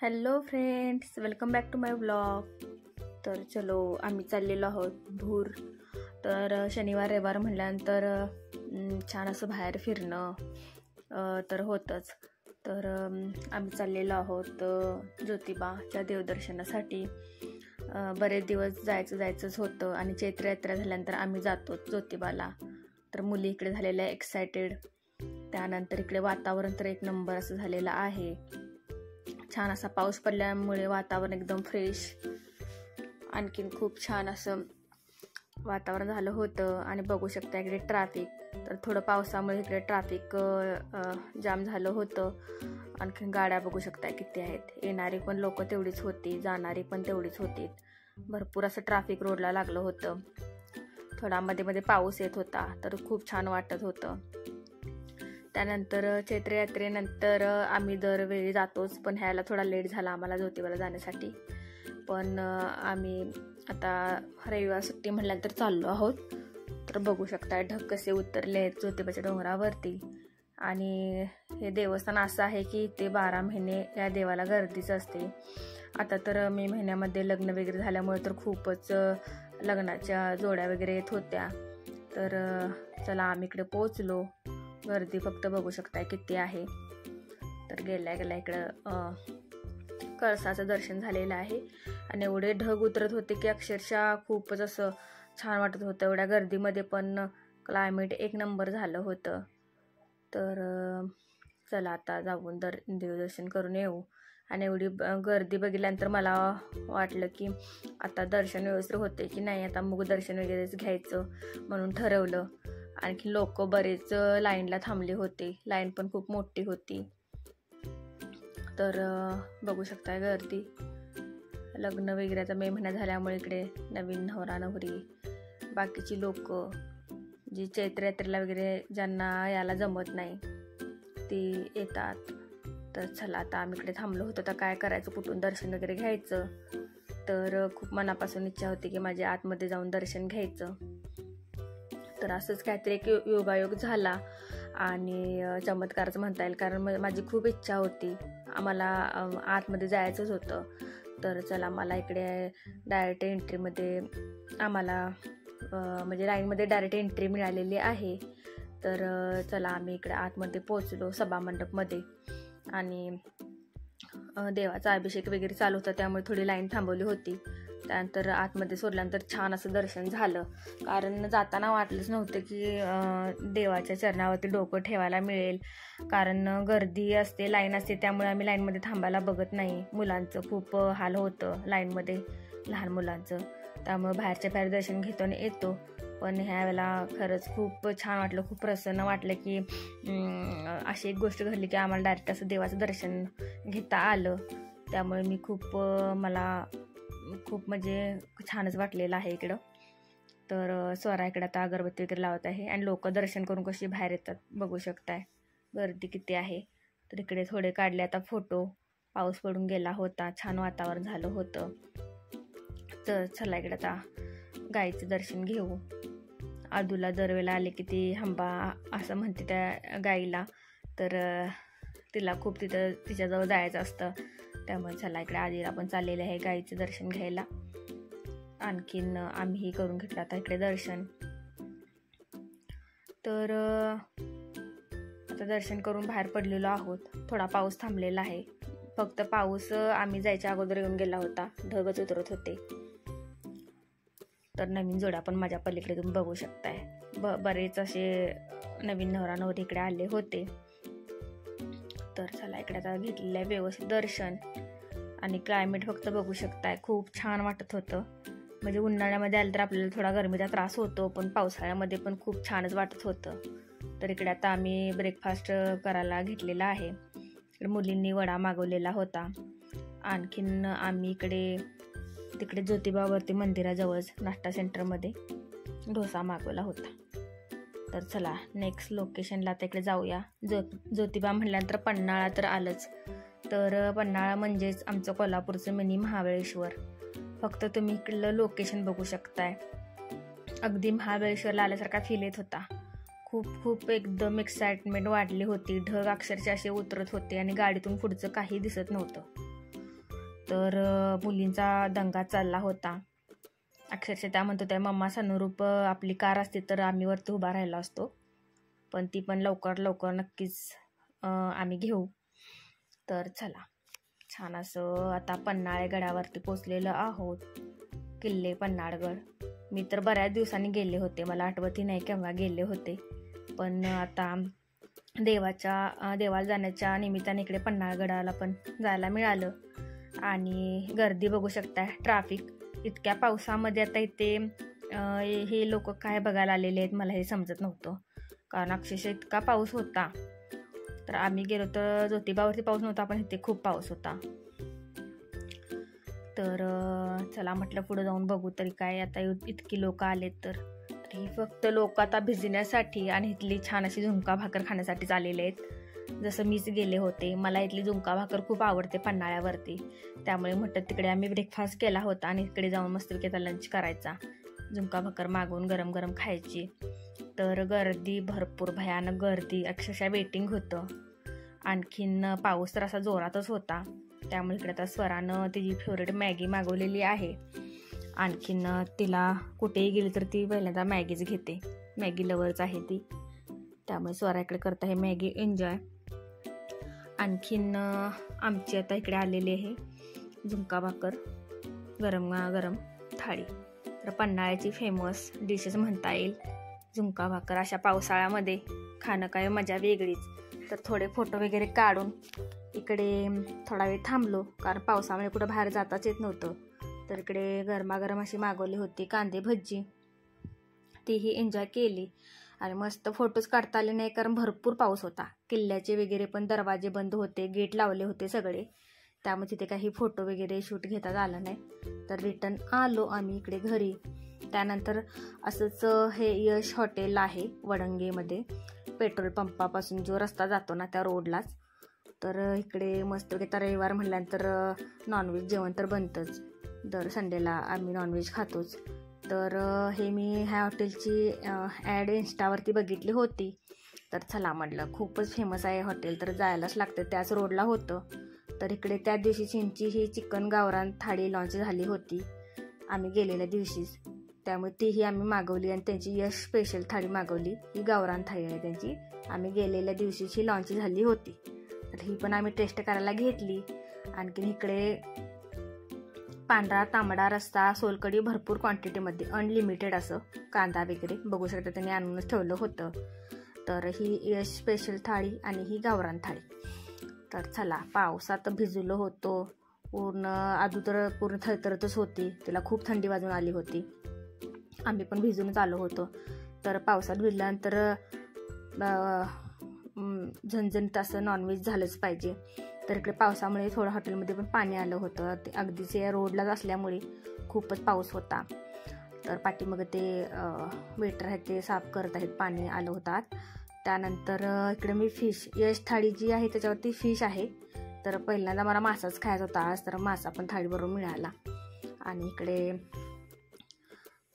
Hello friends, welcome back to my blog. तर चलो आम्ही चाललेलो आहोत भूर. तर शनिवार रविवार म्हटल्यानंतर छान असं बाहेर फिरणं तर होतंच. तर आम्ही चाललेलो आहोत ज्योतिबाच्या देवदर्शनासाठी. बरेच दिवस जायचंच होतं आणि चैत्र यात्रा झाल्यानंतर आम्ही जातो ज्योतिबाला. तर मुली इकडे झालेल्या एक्सायटेड. त्यानंतर इकडे वातावरण तर एक नंबर असं झालेलं आहे. छान असा पाऊस पडल्यामुळे वातावरण एकदम फ्रेश, आणखीन खूप छान असं वातावरण झालं होतं. आणि बघू शकता इकडे ट्रॅफिक, तर थोडं पावसामुळे इकडे ट्रॅफिक जाम झालं होतं. आणखीन गाड्या बघू शकता किती आहेत. येणारी पण लोक तेवढीच होती, जाणारी पण तेवढीच होती. भरपूर असं ट्रॅफिक रोडला लागलं होतं. थोडा मध्ये पाऊस येत होता, तर खूप छान वाटत होतं. त्यानंतर चैत्र यात्रेनंतर आम्ही दरवेळी जातोच, पण ह्याला थोडा लेट झाला आम्हाला ज्योतिबाला जाण्यासाठी. पण आम्ही आता रविवार सुट्टी म्हटल्यानंतर चाललो आहोत. तर बघू शकता ढग कसे उतरले आहेत ज्योतिबाच्या डोंगरावरती. आणि हे देवस्थान असं आहे की ते 12 महिने या देवाला गर्दीच असते. आता तर मे महिन्यामध्ये लग्न वगैरे झाल्यामुळे तर खूपच लग्नाच्या जोड्या वगैरे येत होत्या. तर चला आम्ही इकडे पोचलो. गर्दी फक्त बघू शकताय किती आहे. तर गेल्या इकडं कळसाचं दर्शन झालेलं आहे. आणि एवढे ढग उतरत होते की अक्षरशः खूपच असं छान वाटत होतं. एवढ्या गर्दीमध्ये पण क्लायमेट एक नंबर झालं होतं. तर चला आता जाऊन देवदर्शन करून येऊ. आणि एवढी गर्दी बघितल्यानंतर मला वाटलं की आता दर्शन व्यवस्थित होते की नाही, आता मग दर्शन वगैरेच घ्यायचं म्हणून ठरवलं. आणखी लोक बरेच लाईनला थांबले होते. लाईन पण खूप मोठी होती. तर बघू शकता गर्दी. लग्न वगैरे आता मे महिन्यात झाल्यामुळे इकडे नवीन नवरा नवरी, बाकीची लोक जी चैत्र यात्रेला वगैरे ज्यांना याला जमत नाही ती येतात. तर चला आता आम्ही इकडे थांबलो होतो. तर काय करायचं, कुठून दर्शन वगैरे घ्यायचं. तर खूप मनापासून इच्छा होती की माझ्या आतमध्ये जाऊन दर्शन घ्यायचं. तर असंच काहीतरी एक योगायोग झाला आणि चमत्कारच म्हणता येईल, कारण माझी खूप इच्छा होती. आम्हाला आतमध्ये जायचंच होतं. तर चला मला इकडे डायरेक्ट एंट्रीमध्ये आम्हाला म्हणजे लाईनमध्ये डायरेक्ट एंट्री मिळालेली आहे. तर चला आम्ही इकडे आतमध्ये पोचलो सभामंडपमध्ये. आणि देवाचा अभिषेक वगैरे चालू होता त्यामुळे थोडी लाईन थांबवली होती. त्यानंतर आतमध्ये सोडल्यानंतर छान असं दर्शन झालं. कारण जाताना वाटलंच नव्हतं की देवाच्या चरणावरती डोकं ठेवायला मिळेल, कारण गर्दी असते, लाईन असते. त्यामुळे आम्ही लाईनमध्ये थांबायला बघत नाही. मुलांचं खूप हाल होतं लाईनमध्ये, लहान मुलांचं. त्यामुळे बाहेरच्या बाहेर दर्शन घेतो आणि येतो. पण ह्या वेळेला खरंच खूप छान वाटलं, खूप प्रसन्न वाटलं की अशी एक गोष्ट घडली की आम्हाला डायरेक्ट असं देवाचं दर्शन घेता आलं. त्यामुळे मी मला खूप म्हणजे छानच वाटलेलं आहे इकडं. तर स्वरा इकडं आता अगरबत्ती वगैरे लावत आहे आणि लोक दर्शन करून कशी बाहेर येतात बघू शकताय. गर्दी किती आहे. तर इकडे थोडे काढले आता फोटो. पाऊस पडून गेला होता, छान वातावरण झालं होतं. तर चला इकडे आता गाईचं दर्शन घेऊ. आदूला दरवेळेला आले की ती हंबा असं म्हणते त्या गाईला. तर तिला खूप तिच्याजवळ जायचं असतं. त्यामुळे चला इकडे आधीला पण चाललेलं आहे गाईचं दर्शन घ्यायला. आणखीन आम्हीही करून घेतलं आता इकडे दर्शन. तर आता दर्शन करून बाहेर पडलेलो आहोत. थोडा पाऊस थांबलेला आहे. फक्त पाऊस आम्ही जायच्या अगोदर येऊन गेला होता, ढगच उतरत होते. तर नवीन जोड्या पण माझ्या पलीकडे तुम्ही बघू शकताय. बरेच असे नवीन नवरा नवरी इकडे आले होते. तर चला इकडे आता घेतलेलं आहे व्यवस्थित दर्शन. आणि क्लायमेट फक्त बघू शकताय, खूप छान वाटत होतं. म्हणजे उन्हाळ्यामध्ये आलं तर आपल्याला थोडा गरमीचा त्रास होतो, पण पावसाळ्यामध्ये पण खूप छानच वाटत होतं. तर इकडे आता आम्ही ब्रेकफास्ट करायला घेतलेला आहे. इकडे मुलींनी वडा मागवलेला होता. आणखीन आम्ही तिकडे ज्योतिबावरती मंदिराजवळच नाश्ता सेंटरमध्ये डोसा मागवला होता. तर चला नेक्स्ट लोकेशनला आता इकडे जाऊया. ज्योतिबा म्हटल्यानंतर पन्हाळा तर आलंच. तर पन्हाळा म्हणजेच आमचं कोल्हापूरचं मिनी महाबळेश्वर. फक्त तुम्ही इकडलं लोकेशन बघू शकताय. अगदी महाबळेश्वरला आल्यासारखा फील येत होता. खूप एकदम एक्साइटमेंट वाढली होती. ढग अक्षरशः असे उतरत होते आणि गाडीतून पुढचं काही दिसत नव्हतं. तर मुलींचा दंगा चालला होता. अक्षरशः त्या म्हणत होत्या, मम्मा सनरूप आपली कार असते तर आम्ही वरती उभा राहिला असतो, पण ती पण लवकर लवकर नक्कीच आम्ही घेऊ. तर चला, छान असं आता पन्हाळे गडावरती पोचलेलो आहोत. किल्ले पन्हाळगड मी तर बऱ्याच दिवसांनी गेले होते, मला आठवतही नाही केव्हा गेले होते, पण आता देवाला जाण्याच्या निमित्ताने इकडे पन्हाळगडाला पण जायला मिळालं. आणि गर्दी बघू शकता, ट्रॅफिक इतक्या पावसामध्ये. आता इथे हे लोक काय बघायला आलेले आहेत मला हे समजत नव्हतं, कारण अक्षरशः इतका पाऊस होता. तर आम्ही गेलो तर ज्योतिबावरती पाऊस नव्हता, पण इथे खूप पाऊस होता. तर चला म्हटलं पुढे जाऊन बघू तरी काय, आता इतकी लोक आलेत तर ही फक्त लोक आता भिजण्यासाठी आणि इथली छान अशी झुणका भाकर खाण्यासाठी आलेले आहेत. जसं मीच गेले होते, मला इथली झुणका भाकर खूप आवडते पन्हाळ्यावरती, त्यामुळे म्हटलं तिकडे आम्ही ब्रेकफास्ट केला होता आणि इकडे जाऊन मस्तपैकी लंच करायचा, झुणका भाकर मागवून गरम गरम खायची. तर गर्दी भरपूर, भयानक गर्दी, अक्षरशः वेटिंग होतं. आणखीन पाऊस तर असा जोरातच होता, त्यामुळे इकडे आता स्वरानं तिची फेवरेट मॅगी मागवलेली आहे. आणखीन तिला कुठेही गेली तर ती पहिल्यांदा मॅगीच घेते, मॅगी लवर्स आहे ती, त्यामुळे स्वरा इकडे करता हे मॅगी एन्जॉय. आणखीन आमची आता इकडे आलेली आहे झुणका भाकर, गरम गरम थाळी. तर पन्हाळ्याची फेमस डिशेस म्हणता येईल झुणका भाकर. अशा पावसाळ्यामध्ये खाणं काय मजा वेगळीच. तर थोडे फोटो वगैरे काढून इकडे थोडा वेळ थांबलो, कारण पावसामुळे कुठं बाहेर जाताच येत नव्हतं. तर इकडे गरमागरम अशी मागवली होती कांदे भजी, तीही एन्जॉय केली. आणि मस्त फोटोज काढता आले नाही, कारण भरपूर पाऊस होता. किल्ल्याचे वगैरे पण दरवाजे बंद होते, गेट लावले होते सगळे, त्यामुळे तिथे काही फोटो वगैरे शूट घेता आलं नाही. तर रिटर्न आलो आम्ही इकडे घरी. त्यानंतर असंच हे यश हॉटेल आहे वडंगेमध्ये, पेट्रोल पंपापासून जो रस्ता जातो ना त्या रोडलाच. तर इकडे मस्त आता रविवार म्हटल्यानंतर नॉनव्हेज जेवण तर बनतंच, दर संडेला आम्ही नॉनव्हेज खातोच. तर हे मी ह्या हॉटेलची ॲड इंस्टावरती बघितली होती, तर चला म्हटलं खूपच फेमस आहे हॉटेल, तर जायलाच लागतं, त्याच रोडला होतं. तर इकडे त्या दिवशी चिंची ही चिकन गावरान थाळी लॉन्च झाली होती आम्ही गेलेल्या दिवशीच, त्यामुळे तीही आम्ही मागवली. आणि त्यांची यश स्पेशल थाळी मागवली, ही गावरान थाळी आहे त्यांची, आम्ही गेलेल्या दिवशीची लॉन्च झाली होती. तर ही पण आम्ही टेस्ट करायला घेतली. आणखीन इकडे पांढरा तांबडा रस्सा, सोलकढी भरपूर क्वांटिटीमध्ये, अनलिमिटेड असं कांदा वगैरे बघू शकता, त्यांनी आणूनच ठेवलं होतं. तर ही यश स्पेशल थाळी आणि ही गावरान थाळी. तर चला, पावसात भिजलो होतो पूर्ण, आदू तर पूर्ण थरथरतच होती, तिला खूप थंडी वाजून आली होती, आम्ही पण भिजूनच आलो होतो. तर पावसात भिजल्यानंतर झणझणीत असं नॉनव्हेज झालंच पाहिजे. तर इकडे पावसामुळे थोडं हॉटेलमध्ये पण पाणी आलं होतं, ते अगदीच या रोडलाच असल्यामुळे खूपच पाऊस होता. तर पाठीमागं ते वेटर आहेत ते साफ करत आहेत, पाणी आलं होतं. त्यानंतर इकडे मी फिश, यश थाळी जी आहे त्याच्यावरती फिश आहे, तर पहिल्यांदा मला मासाच खायचा होता आज, तर मासा पण थाळीबरोबर मिळाला. आणि इकडे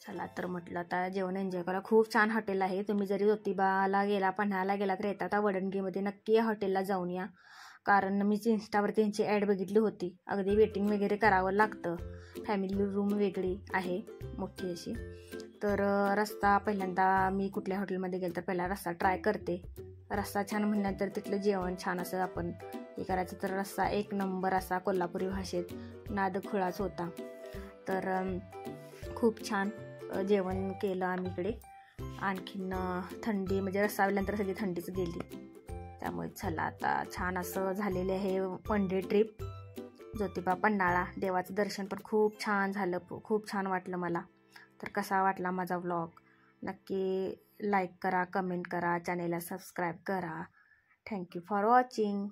चला तर म्हटलं आता जेवण एन्जॉय करा. खूप छान हॉटेल आहे, तुम्ही जरी ज्योतिबाला गेला, पन्हाळ्याला गेला तर येतात वडणगीमध्ये नक्की या हॉटेलला जाऊन या, कारण मीच इंस्टावरती त्यांची ॲड बघितली होती. अगदी वेटिंग वगैरे करावं लागतं, फॅमिली रूम वेगळी आहे मोठी अशी. तर रस्सा पहिल्यांदा मी कुठल्या हॉटेलमध्ये गेलं तर पहिला रस्सा ट्राय करते, रस्सा छान म्हणल्यानंतर तिथलं जेवण छान असं आपण हे करायचं. तर रस्सा एक नंबर असा कोल्हापुरी भाषेत नाद खुळाच होता. तर खूप छान जेवण केलं आम्ही इकडे. आणखीन थंडी म्हणजे रस्सा आल्यानंतर सगळी थंडीच गेली, त्यामुळे चला आता छान असं झालेले आहे one day trip Jyotiba Panhala. देवाचं दर्शन पण खूप छान झालं, खूप छान वाटलं मला. तर कसा वाटला माझा व्लॉग नक्की लाईक करा, कमेंट करा, चॅनेलला सबस्क्राईब करा. Thank you for watching.